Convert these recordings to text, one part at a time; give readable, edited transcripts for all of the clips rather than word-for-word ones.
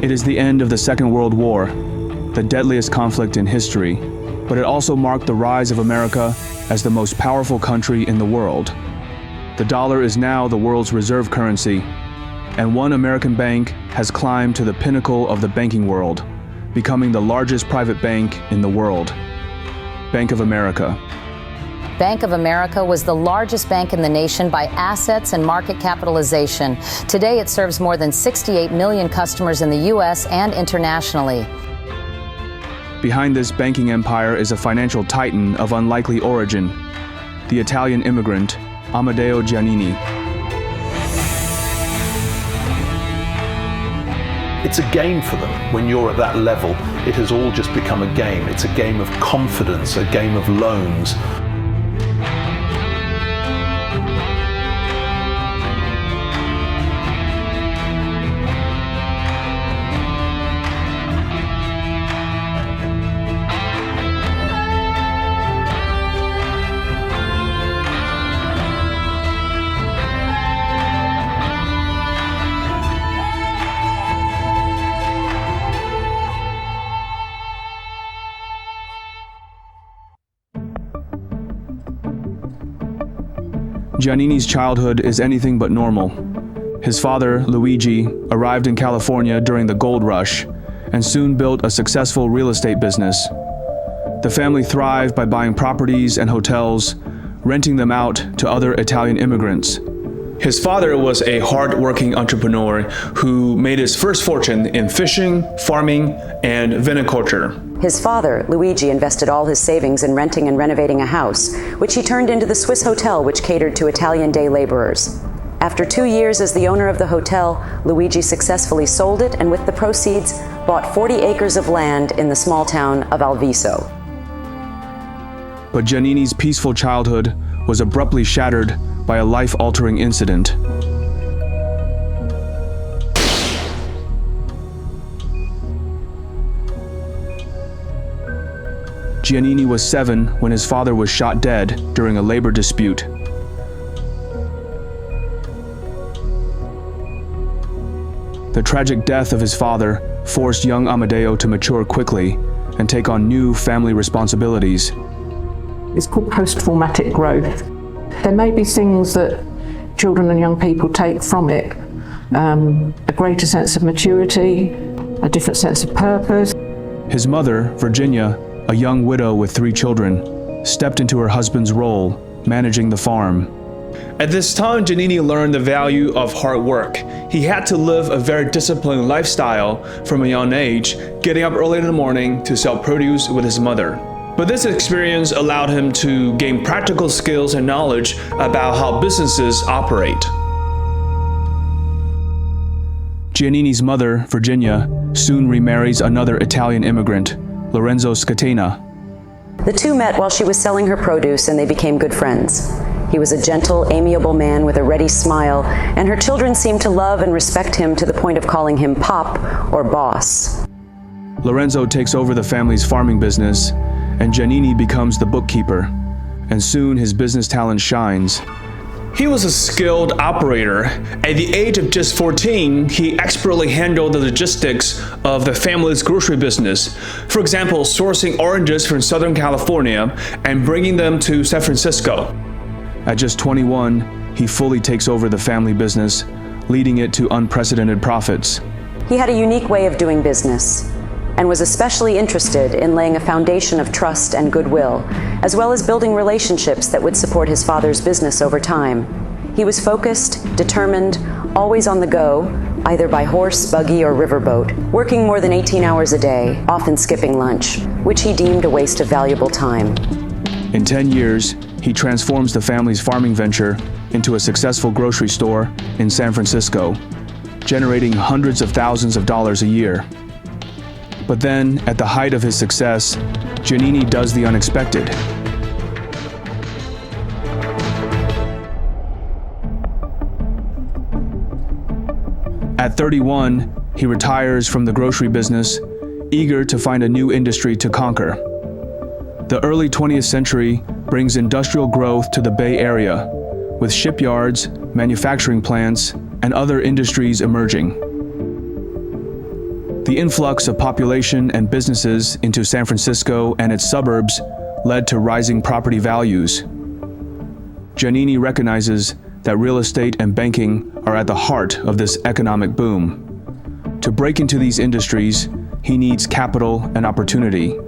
It is the end of the Second World War, the deadliest conflict in history, but it also marked the rise of America as the most powerful country in the world. The dollar is now the world's reserve currency, and one American bank has climbed to the pinnacle of the banking world, becoming the largest private bank in the world. Bank of America. Bank of America was the largest bank in the nation by assets and market capitalization. Today, it serves more than 68 million customers in the U.S. and internationally. Behind this banking empire is a financial titan of unlikely origin, the Italian immigrant, Amedeo Giannini. It's a game for them. When you're at that level, it has all just become a game. It's a game of confidence, a game of loans. Giannini's childhood is anything but normal. His father, Luigi, arrived in California during the gold rush and soon built a successful real estate business. The family thrived by buying properties and hotels, renting them out to other Italian immigrants. His father was a hard-working entrepreneur who made his first fortune in fishing, farming, and viniculture. His father, Luigi, invested all his savings in renting and renovating a house, which he turned into the Swiss hotel which catered to Italian day laborers. After 2 years as the owner of the hotel, Luigi successfully sold it and with the proceeds bought 40 acres of land in the small town of Alviso. But Giannini's peaceful childhood was abruptly shattered by a life-altering incident. Giannini was 7 when his father was shot dead during a labor dispute. The tragic death of his father forced young Amedeo to mature quickly and take on new family responsibilities. It's called post-traumatic growth. There may be things that children and young people take from it, a greater sense of maturity, a different sense of purpose. His mother, Virginia, a young widow with 3 children, stepped into her husband's role, managing the farm. At this time, Giannini learned the value of hard work. He had to live a very disciplined lifestyle from a young age, getting up early in the morning to sell produce with his mother. But this experience allowed him to gain practical skills and knowledge about how businesses operate. Giannini's mother, Virginia, soon remarries another Italian immigrant, Lorenzo Scatena. The two met while she was selling her produce and they became good friends. He was a gentle, amiable man with a ready smile, and her children seemed to love and respect him to the point of calling him Pop or Boss. Lorenzo takes over the family's farming business, and Giannini becomes the bookkeeper, and soon his business talent shines. He was a skilled operator. At the age of just 14, he expertly handled the logistics of the family's grocery business. For example, sourcing oranges from Southern California and bringing them to San Francisco. At just 21, he fully takes over the family business, leading it to unprecedented profits. He had a unique way of doing business and was especially interested in laying a foundation of trust and goodwill, as well as building relationships that would support his father's business over time. He was focused, determined, always on the go, either by horse, buggy, or riverboat, working more than 18 hours a day, often skipping lunch, which he deemed a waste of valuable time. In 10 years, he transforms the family's farming venture into a successful grocery store in San Francisco, generating hundreds of thousands of dollars a year. But then, at the height of his success, Giannini does the unexpected. At 31, he retires from the grocery business, eager to find a new industry to conquer. The early 20th century brings industrial growth to the Bay Area, with shipyards, manufacturing plants, and other industries emerging. The influx of population and businesses into San Francisco and its suburbs led to rising property values. Giannini recognizes that real estate and banking are at the heart of this economic boom. To break into these industries, he needs capital and opportunity.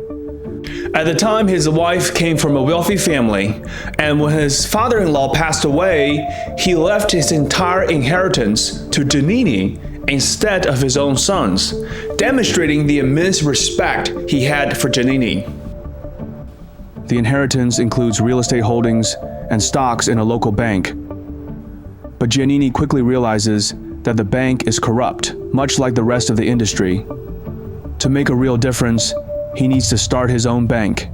At the time, his wife came from a wealthy family, and when his father-in-law passed away, he left his entire inheritance to Giannini instead of his own sons, demonstrating the immense respect he had for Giannini. The inheritance includes real estate holdings and stocks in a local bank. But Giannini quickly realizes that the bank is corrupt, much like the rest of the industry. To make a real difference, he needs to start his own bank.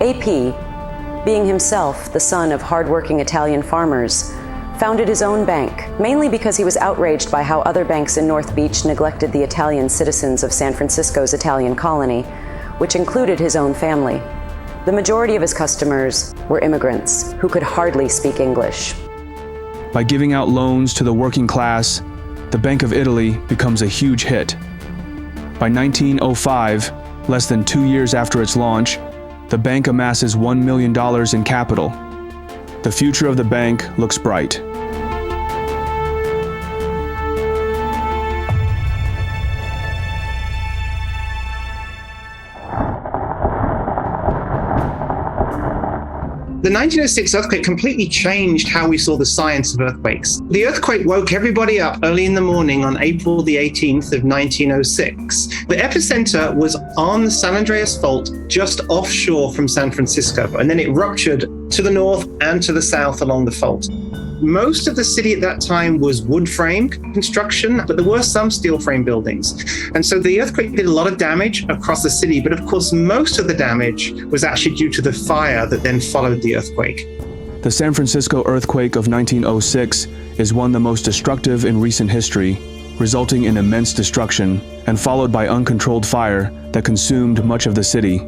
AP, being himself the son of hardworking Italian farmers, founded his own bank, mainly because he was outraged by how other banks in North Beach neglected the Italian citizens of San Francisco's Italian colony, which included his own family. The majority of his customers were immigrants who could hardly speak English. By giving out loans to the working class, the Bank of Italy becomes a huge hit. By 1905, less than 2 years after its launch, the bank amasses $1 million in capital. The future of the bank looks bright. The 1906 earthquake completely changed how we saw the science of earthquakes. The earthquake woke everybody up early in the morning on April the 18th of 1906. The epicenter was on the San Andreas Fault, just offshore from San Francisco, and then it ruptured to the north and to the south along the fault. Most of the city at that time was wood frame construction, but there were some steel frame buildings. And so the earthquake did a lot of damage across the city, but of course, most of the damage was actually due to the fire that then followed the earthquake. The San Francisco earthquake of 1906 is one of the most destructive in recent history, resulting in immense destruction and followed by uncontrolled fire that consumed much of the city.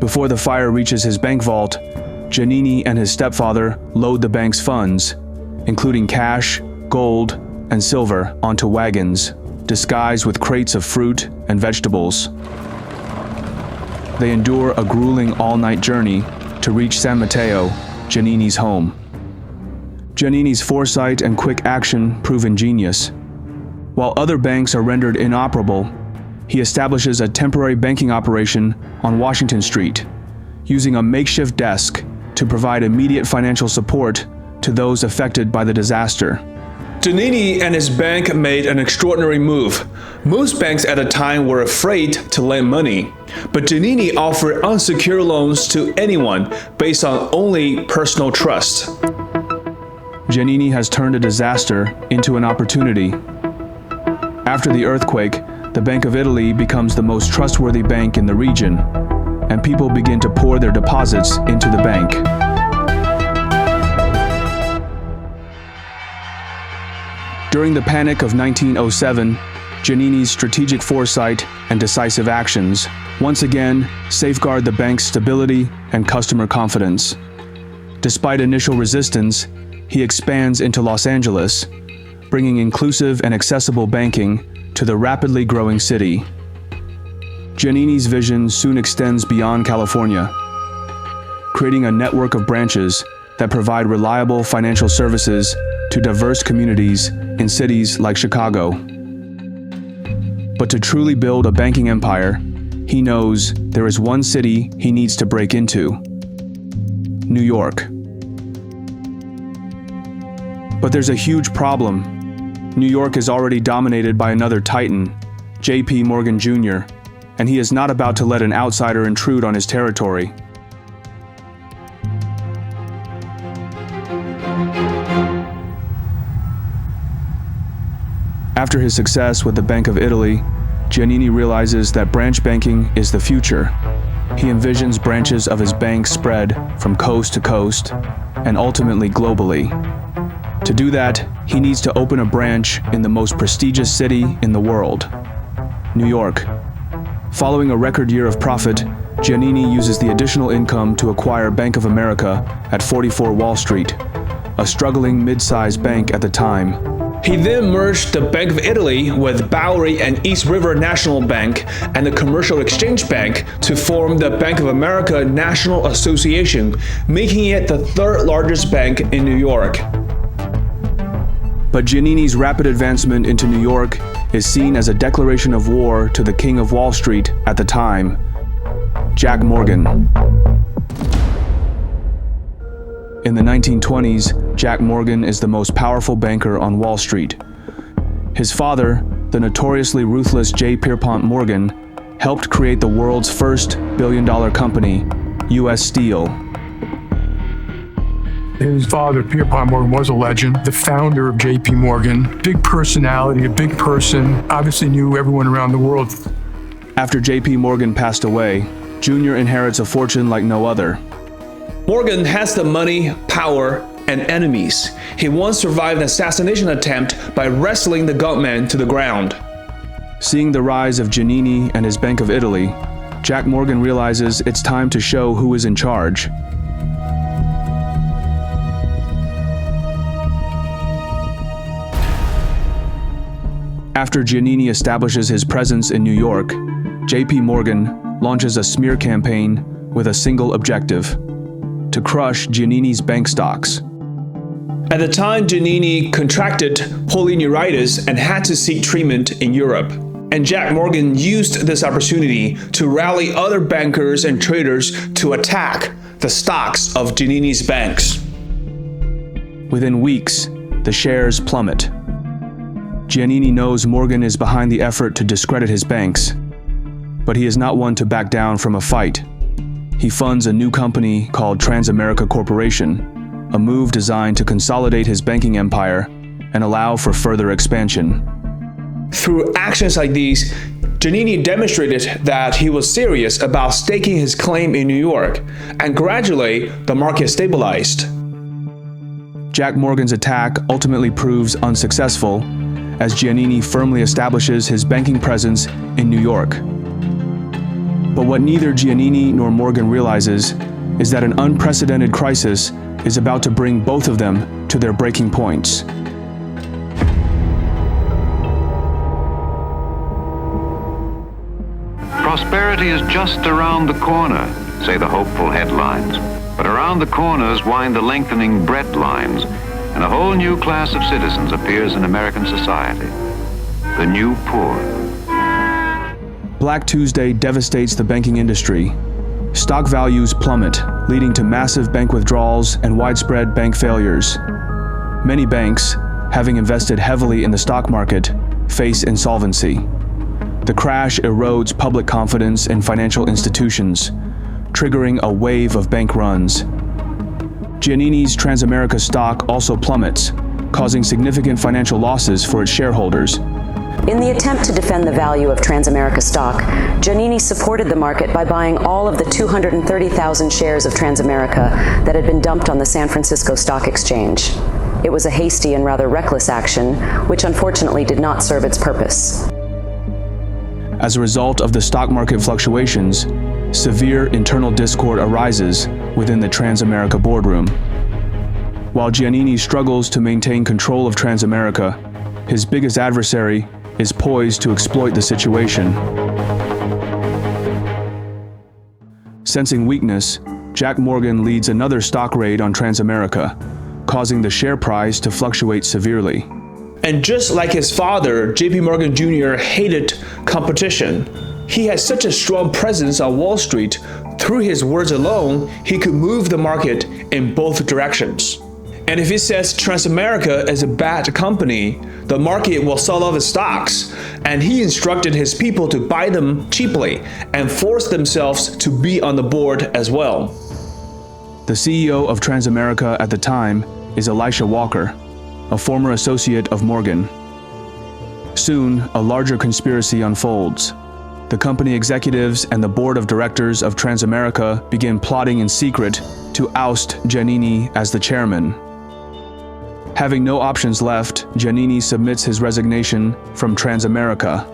Before the fire reaches his bank vault, Giannini and his stepfather load the bank's funds, including cash, gold, and silver, onto wagons, disguised with crates of fruit and vegetables. They endure a grueling all-night journey to reach San Mateo, Giannini's home. Giannini's foresight and quick action prove ingenious. While other banks are rendered inoperable, he establishes a temporary banking operation on Washington Street, using a makeshift desk to provide immediate financial support to those affected by the disaster. Giannini and his bank made an extraordinary move. Most banks at the time were afraid to lend money, but Giannini offered unsecured loans to anyone based on only personal trust. Giannini has turned a disaster into an opportunity. After the earthquake, the Bank of Italy becomes the most trustworthy bank in the region, and people begin to pour their deposits into the bank. During the Panic of 1907, Giannini's strategic foresight and decisive actions once again safeguard the bank's stability and customer confidence. Despite initial resistance, he expands into Los Angeles, bringing inclusive and accessible banking to the rapidly growing city. Giannini's vision soon extends beyond California, creating a network of branches that provide reliable financial services to diverse communities in cities like Chicago. But to truly build a banking empire, he knows there is one city he needs to break into: New York. But there's a huge problem. New York is already dominated by another titan, J.P. Morgan Jr., and he is not about to let an outsider intrude on his territory. After his success with the Bank of Italy, Giannini realizes that branch banking is the future. He envisions branches of his bank spread from coast to coast and ultimately globally. To do that, he needs to open a branch in the most prestigious city in the world, New York. Following a record year of profit, Giannini uses the additional income to acquire Bank of America at 44 Wall Street, a struggling mid-sized bank at the time. He then merged the Bank of Italy with Bowery and East River National Bank and the Commercial Exchange Bank to form the Bank of America National Association, making it the third largest bank in New York. But Giannini's rapid advancement into New York is seen as a declaration of war to the king of Wall Street at the time, Jack Morgan. In the 1920s, Jack Morgan is the most powerful banker on Wall Street. His father, the notoriously ruthless J. Pierpont Morgan, helped create the world's first billion-dollar company, U.S. Steel. His father, Pierpont Morgan, was a legend, the founder of J.P. Morgan. Big personality, a big person, obviously knew everyone around the world. After J.P. Morgan passed away, Junior inherits a fortune like no other. Morgan has the money, power, and enemies. He once survived an assassination attempt by wrestling the gunman to the ground. Seeing the rise of Giannini and his Bank of Italy, Jack Morgan realizes it's time to show who is in charge. After Giannini establishes his presence in New York, J.P. Morgan launches a smear campaign with a single objective: to crush Giannini's bank stocks. At the time, Giannini contracted polyneuritis and had to seek treatment in Europe. And Jack Morgan used this opportunity to rally other bankers and traders to attack the stocks of Giannini's banks. Within weeks, the shares plummet. Giannini knows Morgan is behind the effort to discredit his banks, but he is not one to back down from a fight. He funds a new company called Transamerica Corporation, a move designed to consolidate his banking empire and allow for further expansion. Through actions like these, Giannini demonstrated that he was serious about staking his claim in New York, and gradually the market stabilized. Jack Morgan's attack ultimately proves unsuccessful, as Giannini firmly establishes his banking presence in New York. But what neither Giannini nor Morgan realizes is that an unprecedented crisis is about to bring both of them to their breaking points. Prosperity is just around the corner, say the hopeful headlines. But around the corners wind the lengthening bread lines, and a whole new class of citizens appears in American society: the new poor. Black Tuesday devastates the banking industry. Stock values plummet, leading to massive bank withdrawals and widespread bank failures. Many banks, having invested heavily in the stock market, face insolvency. The crash erodes public confidence in financial institutions, triggering a wave of bank runs. Giannini's Transamerica stock also plummets, causing significant financial losses for its shareholders. In the attempt to defend the value of Transamerica stock, Giannini supported the market by buying all of the 230,000 shares of Transamerica that had been dumped on the San Francisco Stock Exchange. It was a hasty and rather reckless action, which unfortunately did not serve its purpose. As a result of the stock market fluctuations, severe internal discord arises within the Transamerica boardroom. While Giannini struggles to maintain control of Transamerica, his biggest adversary is poised to exploit the situation. Sensing weakness, Jack Morgan leads another stock raid on Transamerica, causing the share price to fluctuate severely. And just like his father, J.P. Morgan Jr. hated competition. He had such a strong presence on Wall Street. Through his words alone, he could move the market in both directions. And if he says Transamerica is a bad company, the market will sell off his stocks. And he instructed his people to buy them cheaply and force themselves to be on the board as well. The CEO of Transamerica at the time is Elisha Walker, a former associate of Morgan. Soon, a larger conspiracy unfolds. The company executives and the board of directors of Transamerica begin plotting in secret to oust Giannini as the chairman. Having no options left, Giannini submits his resignation from Transamerica,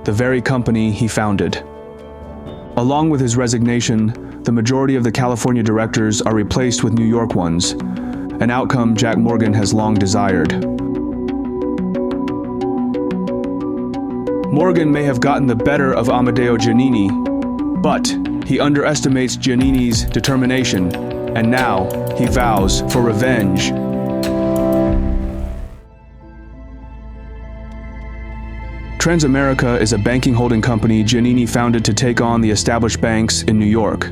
the very company he founded. Along with his resignation, the majority of the California directors are replaced with New York ones, an outcome Jack Morgan has long desired. Morgan may have gotten the better of Amedeo Giannini, but he underestimates Giannini's determination, and now he vows for revenge. Transamerica is a banking holding company Giannini founded to take on the established banks in New York.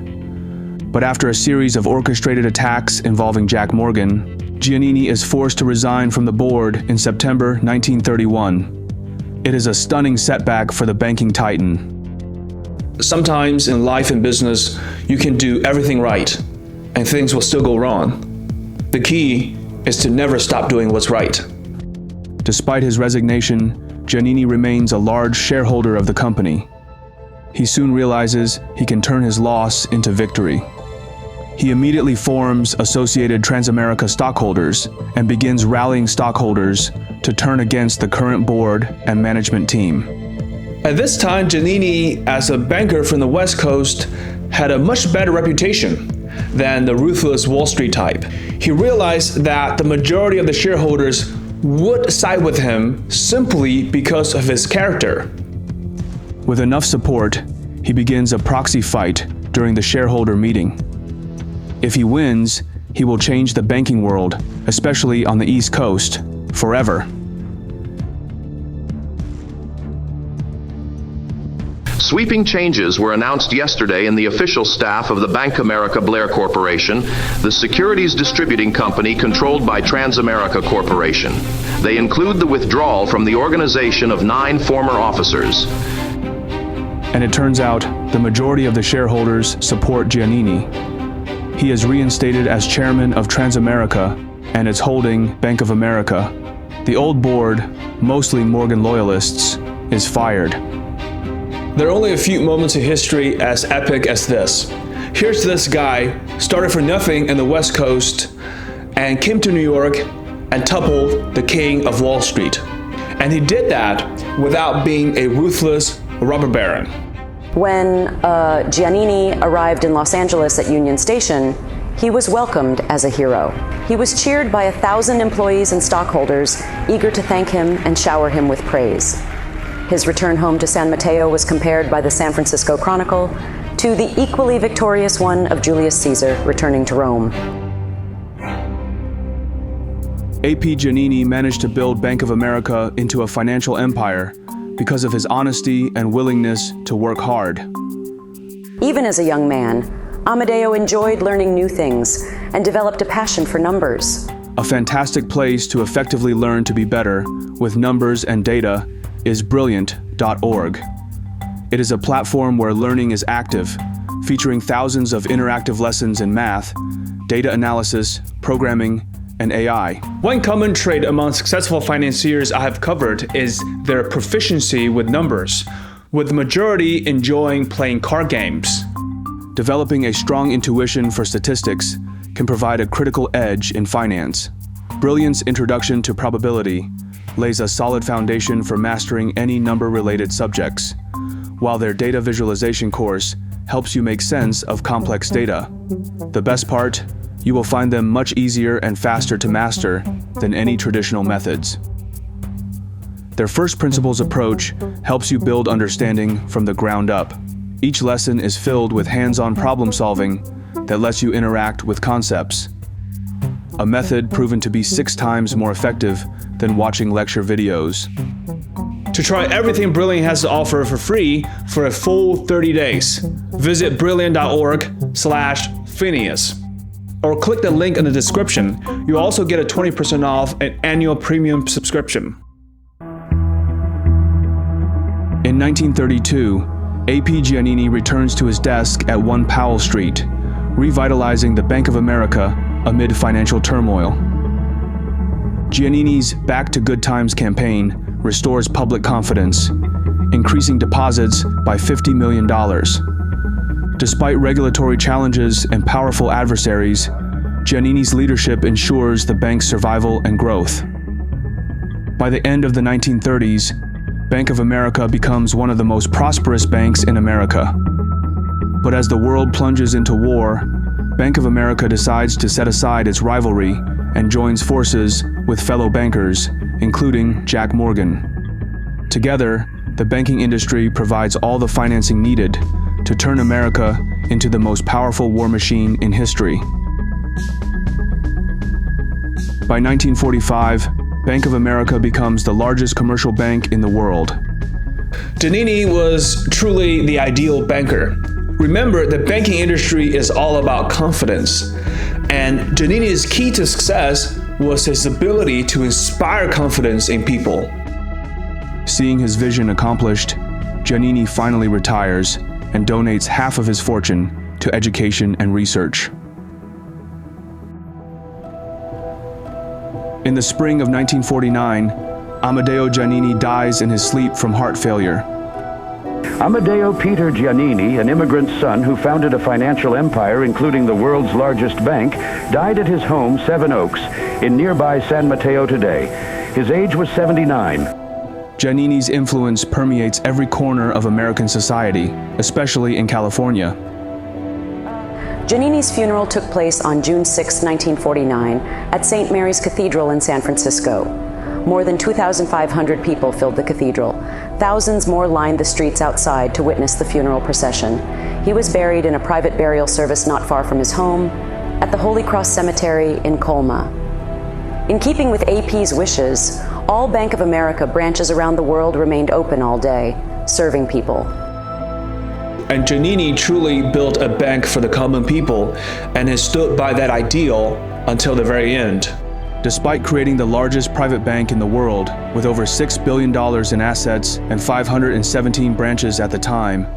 But after a series of orchestrated attacks involving Jack Morgan, Giannini is forced to resign from the board in September 1931. It is a stunning setback for the banking titan. Sometimes in life and business, you can do everything right, and things will still go wrong. The key is to never stop doing what's right. Despite his resignation, Giannini remains a large shareholder of the company. He soon realizes he can turn his loss into victory. He immediately forms Associated Transamerica stockholders and begins rallying stockholders to turn against the current board and management team. At this time, Giannini, as a banker from the West Coast, had a much better reputation than the ruthless Wall Street type. He realized that the majority of the shareholders would side with him simply because of his character. With enough support, he begins a proxy fight during the shareholder meeting. If he wins, he will change the banking world, especially on the East Coast, forever. Sweeping changes were announced yesterday in the official staff of the Bank America Blair Corporation, the securities distributing company controlled by Transamerica Corporation. They include the withdrawal from the organization of 9 former officers. And it turns out the majority of the shareholders support Giannini. He is reinstated as chairman of Transamerica and its holding Bank of America. The old board, mostly Morgan loyalists, is fired. There are only a few moments in history as epic as this. Here's this guy, started from nothing in the West Coast, and came to New York and toppled the king of Wall Street. And he did that without being a ruthless robber baron. When Giannini arrived in Los Angeles at Union Station, he was welcomed as a hero. He was cheered by 1,000 employees and stockholders eager to thank him and shower him with praise. His return home to San Mateo was compared by the San Francisco Chronicle to the equally victorious one of Julius Caesar returning to Rome. A.P. Giannini managed to build Bank of America into a financial empire because of his honesty and willingness to work hard. Even as a young man, Amedeo enjoyed learning new things and developed a passion for numbers. A fantastic place to effectively learn to be better with numbers and data is brilliant.org. It is a platform where learning is active, featuring thousands of interactive lessons in math, data analysis, programming, and AI. One common trait among successful financiers I have covered is their proficiency with numbers, with the majority enjoying playing card games. Developing a strong intuition for statistics can provide a critical edge in finance. Brilliant's Introduction to Probability lays a solid foundation for mastering any number-related subjects, while their data visualization course helps you make sense of complex data. The best part, you will find them much easier and faster to master than any traditional methods. Their first principles approach helps you build understanding from the ground up. Each lesson is filled with hands-on problem solving that lets you interact with concepts. A method proven to be 6 times more effective than watching lecture videos. To try everything Brilliant has to offer for free for a full 30 days, visit brilliant.org/Phineas. Or click the link in the description. You'll also get a 20% off an annual premium subscription. In 1932, A.P. Giannini returns to his desk at 1 Powell Street, revitalizing the Bank of America amid financial turmoil. Giannini's Back to Good Times campaign restores public confidence, increasing deposits by $50 million. Despite regulatory challenges and powerful adversaries, Giannini's leadership ensures the bank's survival and growth. By the end of the 1930s, Bank of America becomes one of the most prosperous banks in America. But as the world plunges into war, Bank of America decides to set aside its rivalry and joins forces with fellow bankers, including Jack Morgan. Together, the banking industry provides all the financing needed to turn America into the most powerful war machine in history. By 1945, Bank of America becomes the largest commercial bank in the world. Giannini was truly the ideal banker. Remember, the banking industry is all about confidence, and Giannini's key to success was his ability to inspire confidence in people. Seeing his vision accomplished, Giannini finally retires and donates half of his fortune to education and research. In the spring of 1949, Amedeo Giannini dies in his sleep from heart failure. Amedeo Peter Giannini, an immigrant son who founded a financial empire including the world's largest bank, died at his home, Seven Oaks, in nearby San Mateo today. His age was 79. Giannini's influence permeates every corner of American society, especially in California. Giannini's funeral took place on June 6, 1949, at St. Mary's Cathedral in San Francisco. More than 2,500 people filled the cathedral. Thousands more lined the streets outside to witness the funeral procession. He was buried in a private burial service not far from his home, at the Holy Cross Cemetery in Colma. In keeping with AP's wishes, all Bank of America branches around the world remained open all day, serving people. And Giannini truly built a bank for the common people and has stood by that ideal until the very end. Despite creating the largest private bank in the world, with over $6 billion in assets and 517 branches at the time,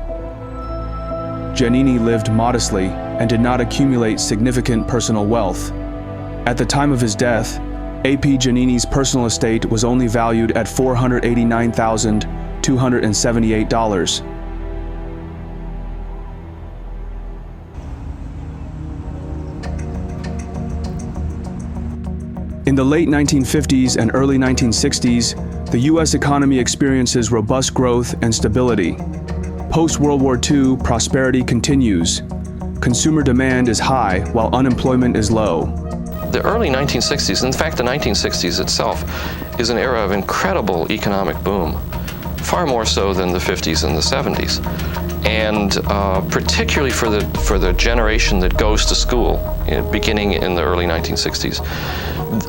Giannini lived modestly and did not accumulate significant personal wealth. At the time of his death, A.P. Giannini's personal estate was only valued at $489,278. In the late 1950s and early 1960s, the U.S. economy experiences robust growth and stability. Post-World War II, prosperity continues. Consumer demand is high while unemployment is low. The early 1960s, in fact the 1960s itself, is an era of incredible economic boom, far more so than the 50s and the 70s. And particularly for the generation that goes to school, beginning in the early 1960s,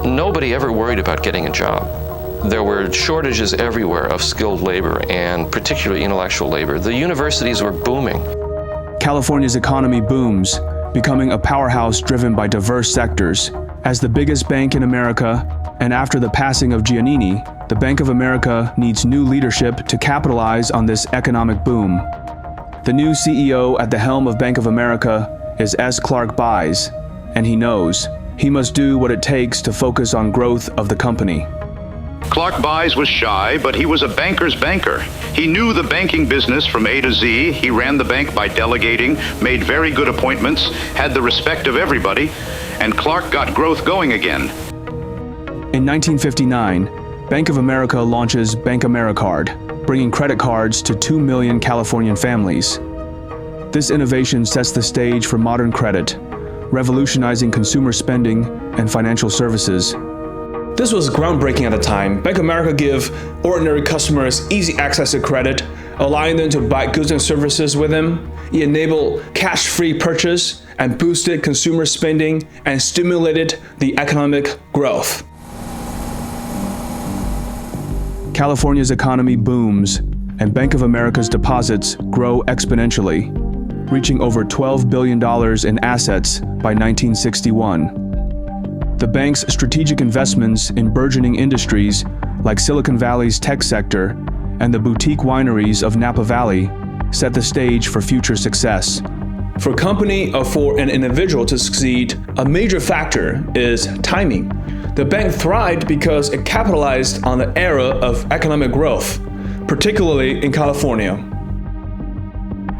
nobody ever worried about getting a job. There were shortages everywhere of skilled labor and particularly intellectual labor. The universities were booming. California's economy booms, becoming a powerhouse driven by diverse sectors. As the biggest bank in America, and after the passing of Giannini, the Bank of America needs new leadership to capitalize on this economic boom. The new CEO at the helm of Bank of America is S. Clark Buys, and he knows he must do what it takes to focus on growth of the company. Clark Buys was shy, but he was a banker's banker. He knew the banking business from A to Z. He ran the bank by delegating, made very good appointments, had the respect of everybody, and Clark got growth going again. In 1959, Bank of America launches Bank AmeriCard, bringing credit cards to 2 million Californian families. This innovation sets the stage for modern credit, revolutionizing consumer spending and financial services. This was groundbreaking at the time. Bank of America gave ordinary customers easy access to credit, allowing them to buy goods and services with them. It enabled cash-free purchase and boosted consumer spending and stimulated the economic growth. California's economy booms, and Bank of America's deposits grow exponentially, reaching over $12 billion in assets by 1961. The bank's strategic investments in burgeoning industries like Silicon Valley's tech sector and the boutique wineries of Napa Valley set the stage for future success. For a company or for an individual to succeed, a major factor is timing. The bank thrived because it capitalized on the era of economic growth, particularly in California.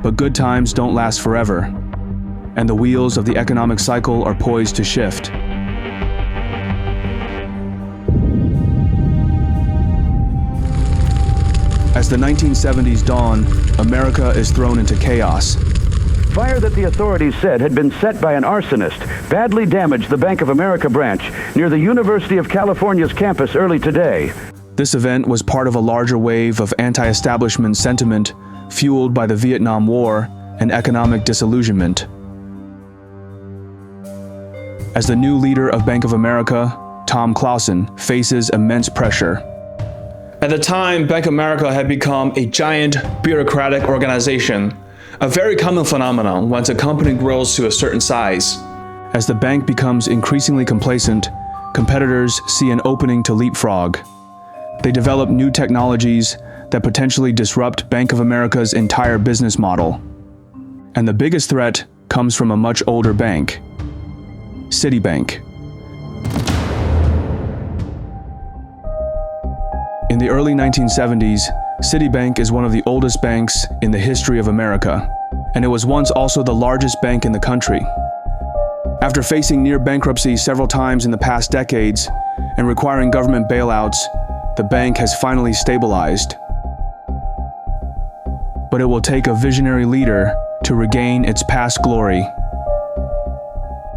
But good times don't last forever, and the wheels of the economic cycle are poised to shift. As the 1970s dawn, America is thrown into chaos. Fire that the authorities said had been set by an arsonist badly damaged the Bank of America branch near the University of California's campus early today. This event was part of a larger wave of anti-establishment sentiment fueled by the Vietnam War and economic disillusionment. As the new leader of Bank of America, Tom Clausen faces immense pressure. At the time, Bank of America had become a giant bureaucratic organization, a very common phenomenon once a company grows to a certain size. As the bank becomes increasingly complacent, competitors see an opening to leapfrog. They develop new technologies that potentially disrupt Bank of America's entire business model. And the biggest threat comes from a much older bank, Citibank. In the early 1970s, Citibank is one of the oldest banks in the history of America, and it was once also the largest bank in the country. After facing near bankruptcy several times in the past decades and requiring government bailouts, the bank has finally stabilized. But it will take a visionary leader to regain its past glory.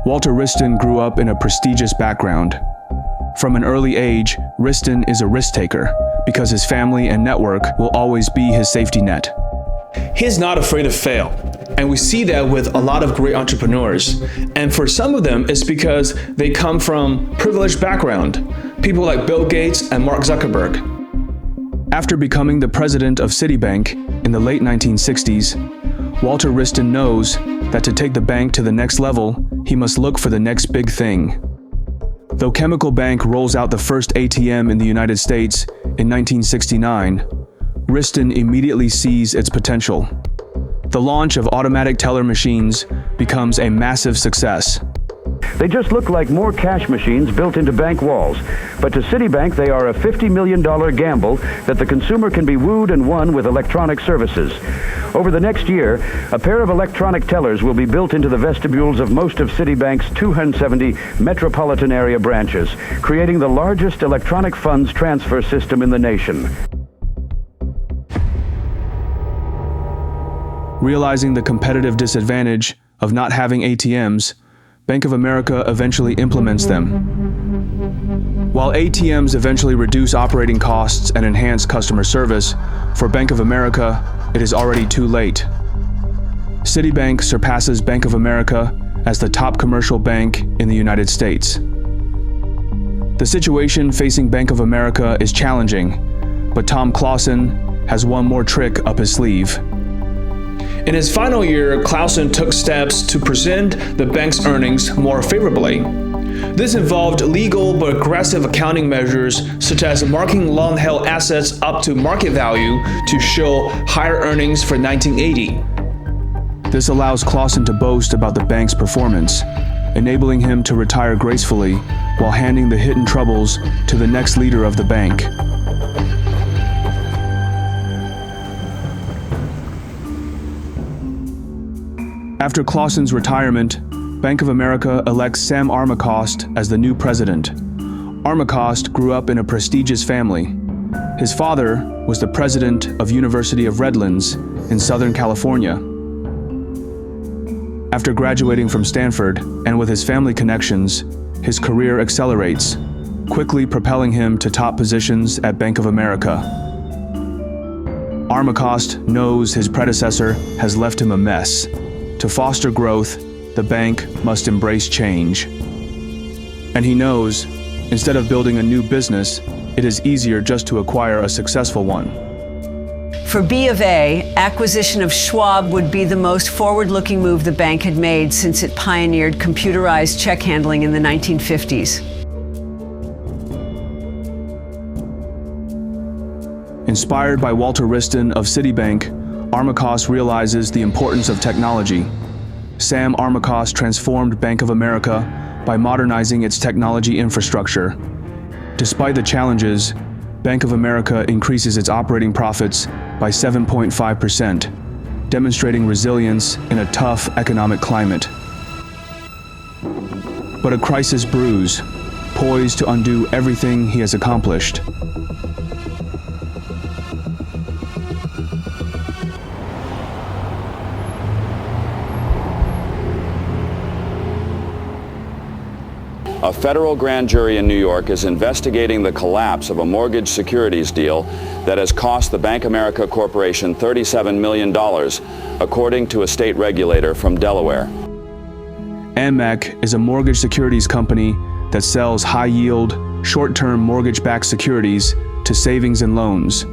Walter Wriston grew up in a prestigious background. From an early age, Wriston is a risk-taker because his family and network will always be his safety net. He's not afraid to fail, and we see that with a lot of great entrepreneurs. And for some of them, it's because they come from privileged background, people like Bill Gates and Mark Zuckerberg. After becoming the president of Citibank in the late 1960s, Walter Wriston knows that to take the bank to the next level, he must look for the next big thing. Though Chemical Bank rolls out the first ATM in the United States in 1969, Wriston immediately sees its potential. The launch of automatic teller machines becomes a massive success. They just look like more cash machines built into bank walls. But to Citibank, they are a $50 million gamble that the consumer can be wooed and won with electronic services. Over the next year, a pair of electronic tellers will be built into the vestibules of most of Citibank's 270 metropolitan area branches, creating the largest electronic funds transfer system in the nation. Realizing the competitive disadvantage of not having ATMs, Bank of America eventually implements them. While ATMs eventually reduce operating costs and enhance customer service, for Bank of America, it is already too late. Citibank surpasses Bank of America as the top commercial bank in the United States. The situation facing Bank of America is challenging, but Tom Clausen has one more trick up his sleeve. In his final year, Clausen took steps to present the bank's earnings more favorably. This involved legal but aggressive accounting measures, such as marking long-held assets up to market value to show higher earnings for 1980. This allows Clausen to boast about the bank's performance, enabling him to retire gracefully while handing the hidden troubles to the next leader of the bank. After Clausen's retirement, Bank of America elects Sam Armacost as the new president. Armacost grew up in a prestigious family. His father was the president of University of Redlands in Southern California. After graduating from Stanford and with his family connections, his career accelerates, quickly propelling him to top positions at Bank of America. Armacost knows his predecessor has left him a mess. To foster growth, the bank must embrace change. And he knows, instead of building a new business, it is easier just to acquire a successful one. For B of A, acquisition of Schwab would be the most forward-looking move the bank had made since it pioneered computerized check handling in the 1950s. Inspired by Walter Wriston of Citibank, Armacost realizes the importance of technology. Sam Armacost transformed Bank of America by modernizing its technology infrastructure. Despite the challenges, Bank of America increases its operating profits by 7.5%, demonstrating resilience in a tough economic climate. But a crisis brews, poised to undo everything he has accomplished. A federal grand jury in New York is investigating the collapse of a mortgage securities deal that has cost the Bank of America Corporation $37 million, according to a state regulator from Delaware. AMEC is a mortgage securities company that sells high-yield, short-term mortgage-backed securities to savings and loans,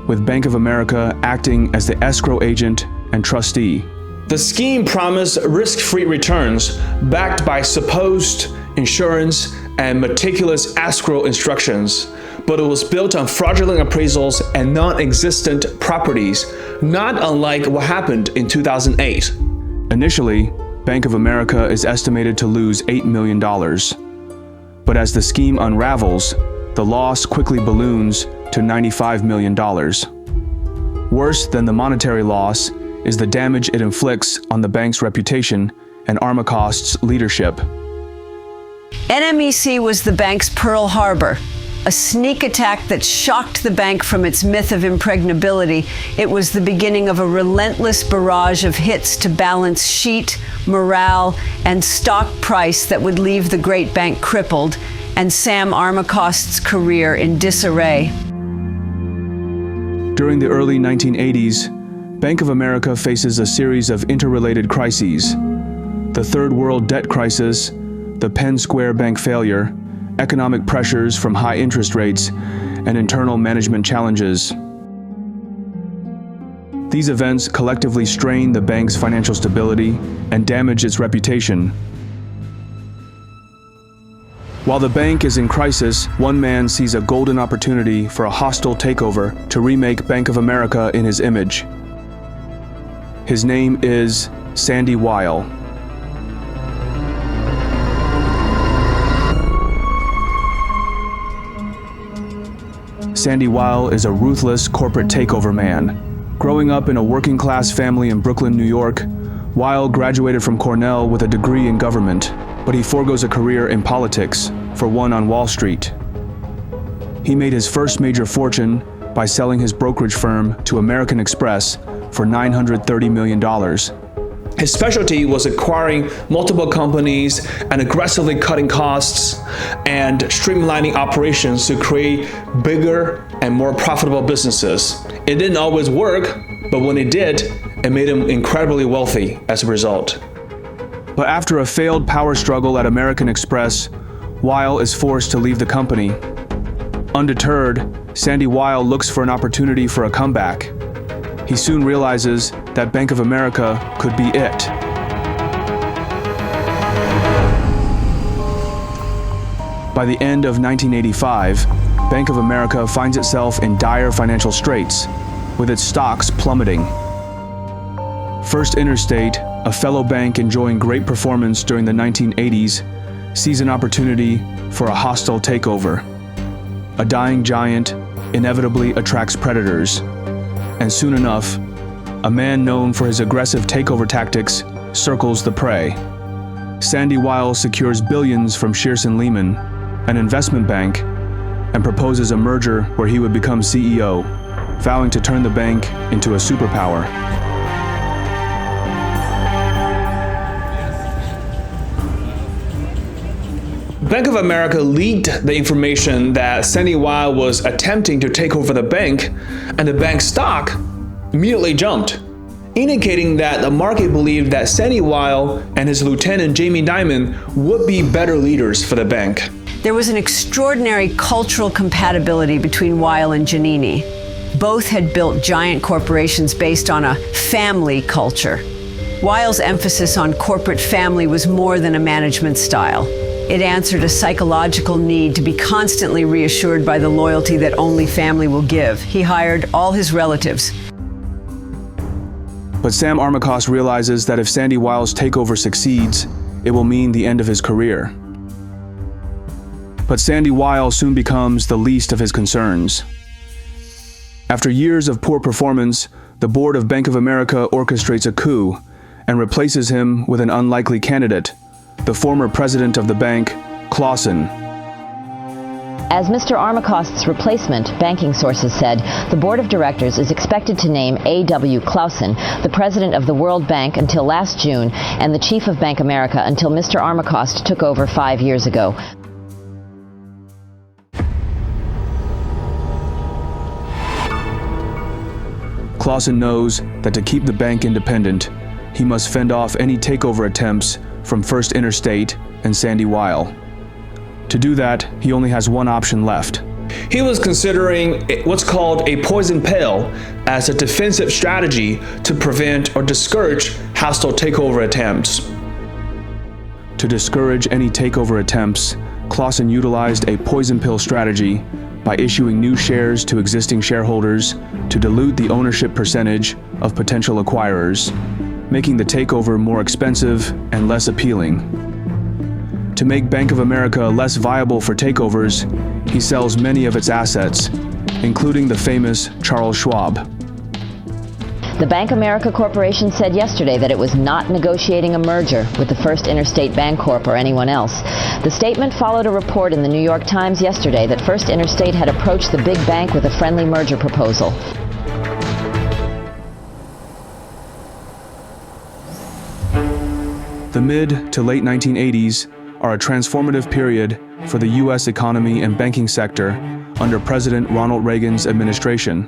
with Bank of America acting as the escrow agent and trustee. The scheme promised risk-free returns backed by supposed insurance and meticulous escrow instructions, but it was built on fraudulent appraisals and non-existent properties, not unlike what happened in 2008. Initially, Bank of America is estimated to lose $8 million. But as the scheme unravels, the loss quickly balloons to $95 million. Worse than the monetary loss is the damage it inflicts on the bank's reputation and 𝐟𝐢𝐥𝐦's leadership. NMEC was the bank's Pearl Harbor, a sneak attack that shocked the bank from its myth of impregnability. It was the beginning of a relentless barrage of hits to balance sheet, morale, and stock price that would leave the great bank crippled and Sam 𝐟𝐢𝐥𝐻's career in disarray. During the early 1980s, Bank of America faces a series of interrelated crises: the Third World debt crisis, the Penn Square Bank failure, economic pressures from high interest rates, and internal management challenges. These events collectively strain the bank's financial stability and damage its reputation. While the bank is in crisis, one man sees a golden opportunity for a hostile takeover to remake Bank of America in his image. His name is Sandy Weill. Sandy Weill is a ruthless corporate takeover man. Growing up in a working-class family in Brooklyn, New York, Weill graduated from Cornell with a degree in government, but he forgoes a career in politics for one on Wall Street. He made his first major fortune by selling his brokerage firm to American Express for $930 million. His specialty was acquiring multiple companies and aggressively cutting costs and streamlining operations to create bigger and more profitable businesses. It didn't always work, but when it did, it made him incredibly wealthy as a result. But after a failed power struggle at American Express, Weill is forced to leave the company. Undeterred, Sandy Weill looks for an opportunity for a comeback. He soon realizes that Bank of America could be it. By the end of 1985, Bank of America finds itself in dire financial straits, with its stocks plummeting. First Interstate, a fellow bank enjoying great performance during the 1980s, sees an opportunity for a hostile takeover. A dying giant inevitably attracts predators, and soon enough, a man known for his aggressive takeover tactics circles the prey. Sandy Weill secures billions from Shearson Lehman, an investment bank, and proposes a merger where he would become CEO, vowing to turn the bank into a superpower. Bank of America leaked the information that Sandy Weill was attempting to take over the bank, and the bank's stock immediately jumped, indicating that the market believed that Sandy Weill and his lieutenant Jamie Dimon would be better leaders for the bank. There was an extraordinary cultural compatibility between Weill and Giannini. Both had built giant corporations based on a family culture. Weill's emphasis on corporate family was more than a management style. It answered a psychological need to be constantly reassured by the loyalty that only family will give. He hired all his relatives. But Sam 𝐟𝐢𝐥𝐻 realizes that if Sandy Weill's takeover succeeds, it will mean the end of his career. But Sandy Weill soon becomes the least of his concerns. After years of poor performance, the board of Bank of America orchestrates a coup and replaces him with an unlikely candidate, the former president of the bank, Clausen. As Mr. 𝐟𝐢𝐥𝐻's replacement, banking sources said, the board of directors is expected to name A.W. Clausen, the president of the World Bank until last June, and the chief of Bank America until Mr. 𝐟𝐢𝐥𝐻 took over 5 years ago. Clausen knows that to keep the bank independent, he must fend off any takeover attempts from First Interstate and Sandy Weill. To do that, he only has one option left. He was considering what's called a poison pill as a defensive strategy to prevent or discourage hostile takeover attempts. To discourage any takeover attempts, Clausen utilized a poison pill strategy by issuing new shares to existing shareholders to dilute the ownership percentage of potential acquirers, making the takeover more expensive and less appealing. To make Bank of America less viable for takeovers, he sells many of its assets, including the famous Charles Schwab. The Bank of America Corporation said yesterday that it was not negotiating a merger with the First Interstate Bancorp or anyone else. The statement followed a report in the New York Times yesterday that First Interstate had approached the big bank with a friendly merger proposal. The mid to late 1980s are a transformative period for the U.S. economy and banking sector under President Ronald Reagan's administration.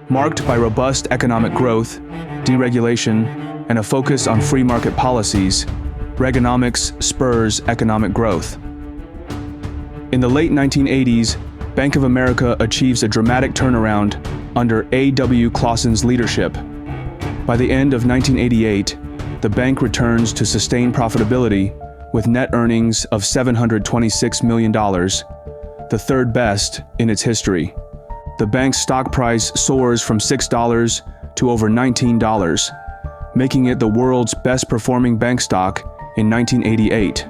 Marked by robust economic growth, deregulation, and a focus on free market policies, Reaganomics spurs economic growth. In the late 1980s, Bank of America achieves a dramatic turnaround under A.W. Clausen's leadership. By the end of 1988, the bank returns to sustained profitability with net earnings of $726 million, the third best in its history. The bank's stock price soars from $6 to over $19, making it the world's best-performing bank stock in 1988.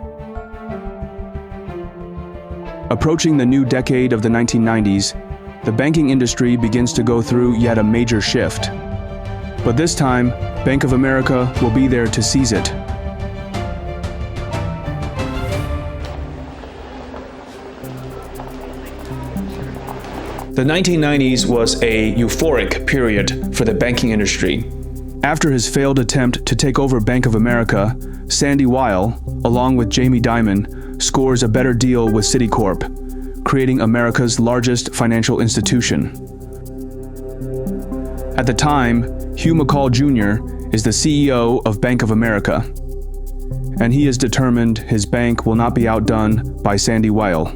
Approaching the new decade of the 1990s, the banking industry begins to go through yet a major shift. But this time, Bank of America will be there to seize it. The 1990s was a euphoric period for the banking industry. After his failed attempt to take over Bank of America, Sandy Weill, along with Jamie Dimon, scores a better deal with Citicorp, creating America's largest financial institution. At the time, Hugh McCall Jr. is the CEO of Bank of America, and he is determined his bank will not be outdone by Sandy Weill.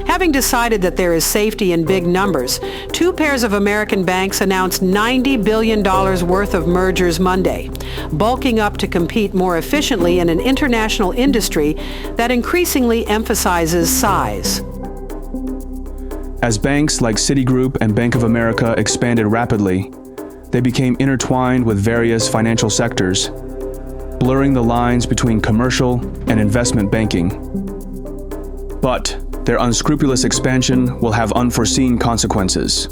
Having decided that there is safety in big numbers, two pairs of American banks announced $90 billion worth of mergers Monday, bulking up to compete more efficiently in an international industry that increasingly emphasizes size. As banks like Citigroup and Bank of America expanded rapidly, they became intertwined with various financial sectors, blurring the lines between commercial and investment banking. But their unscrupulous expansion will have unforeseen consequences.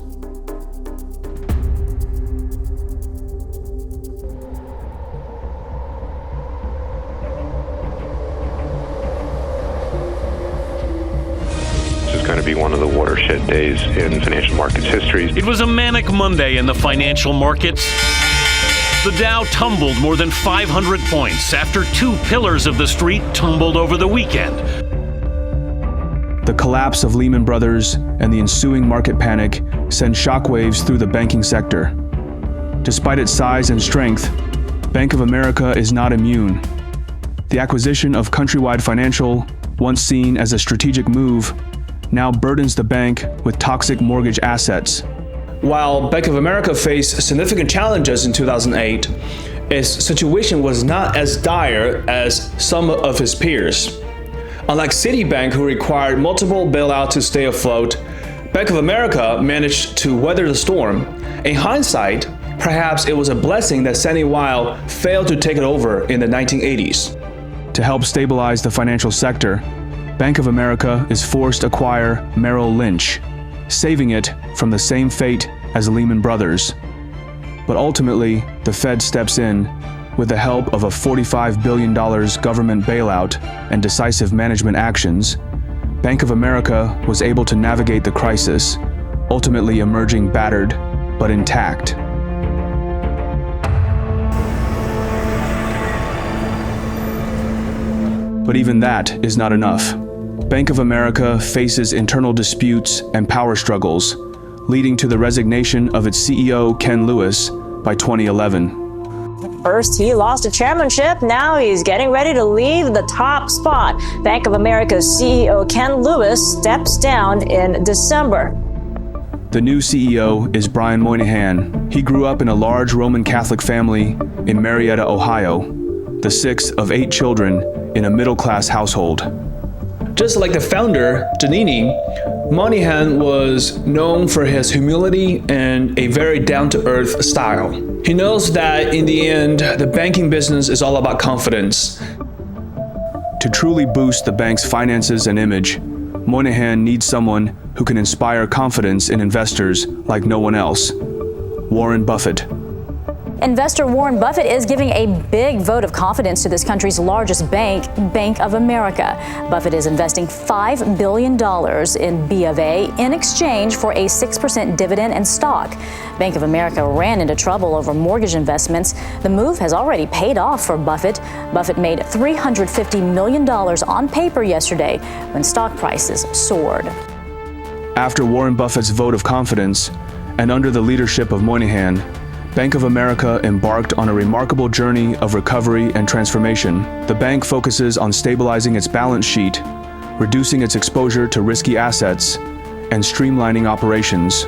This is going to be one of the watershed days in financial markets history. It was a manic Monday in the financial markets. The Dow tumbled more than 500 points after two pillars of the street tumbled over the weekend. The collapse of Lehman Brothers and the ensuing market panic send shockwaves through the banking sector. Despite its size and strength, Bank of America is not immune. The acquisition of Countrywide Financial, once seen as a strategic move, now burdens the bank with toxic mortgage assets. While Bank of America faced significant challenges in 2008, its situation was not as dire as some of his peers. Unlike Citibank, who required multiple bailouts to stay afloat, Bank of America managed to weather the storm. In hindsight, perhaps it was a blessing that Sandy Weill failed to take it over in the 1980s. To help stabilize the financial sector, Bank of America is forced to acquire Merrill Lynch, saving it from the same fate as Lehman Brothers. But ultimately, the Fed steps in with the help of a $45 billion government bailout and decisive management actions. Bank of America was able to navigate the crisis, ultimately emerging battered but intact. But even that is not enough. Bank of America faces internal disputes and power struggles, leading to the resignation of its CEO, Ken Lewis, by 2011. First, he lost a chairmanship. Now he's getting ready to leave the top spot. Bank of America's CEO Ken Lewis steps down in December. The new CEO is Brian Moynihan. He grew up in a large Roman Catholic family in Marietta, Ohio, the sixth of 8 children in a middle-class household. Just like the founder, Giannini, Moynihan was known for his humility and a very down-to-earth style. He knows that in the end, the banking business is all about confidence. To truly boost the bank's finances and image, Moynihan needs someone who can inspire confidence in investors like no one else. Warren Buffett. Investor Warren Buffett is giving a big vote of confidence to this country's largest bank, Bank of America. Buffett is investing $5 billion in B of A in exchange for a 6% dividend and stock. Bank of America ran into trouble over mortgage investments. The move has already paid off for Buffett. Buffett made $350 million on paper yesterday when stock prices soared. After Warren Buffett's vote of confidence, and under the leadership of Moynihan, Bank of America embarked on a remarkable journey of recovery and transformation. The bank focuses on stabilizing its balance sheet, reducing its exposure to risky assets, and streamlining operations.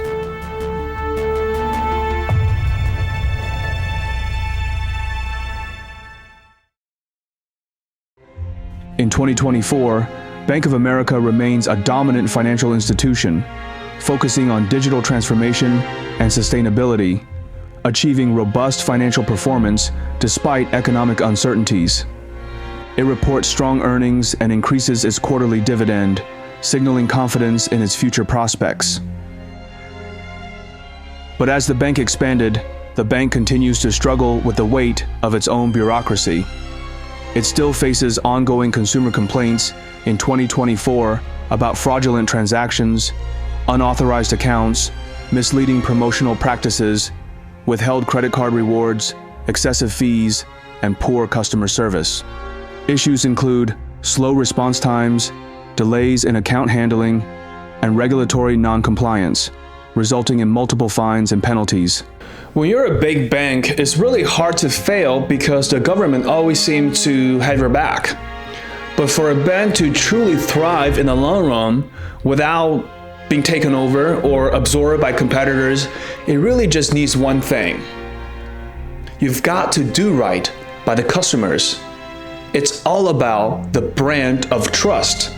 In 2024, Bank of America remains a dominant financial institution, focusing on digital transformation and sustainability, achieving robust financial performance despite economic uncertainties. It reports strong earnings and increases its quarterly dividend, signaling confidence in its future prospects. But as the bank expanded, the bank continues to struggle with the weight of its own bureaucracy. It still faces ongoing consumer complaints in 2024 about fraudulent transactions, unauthorized accounts, misleading promotional practices, withheld credit card rewards, excessive fees, and poor customer service. Issues include slow response times, delays in account handling, and regulatory non-compliance, resulting in multiple fines and penalties. When you're a big bank, it's really hard to fail because the government always seems to have your back. But for a bank to truly thrive in the long run without being taken over or absorbed by competitors, it really just needs one thing. You've got to do right by the customers. It's all about the brand of trust.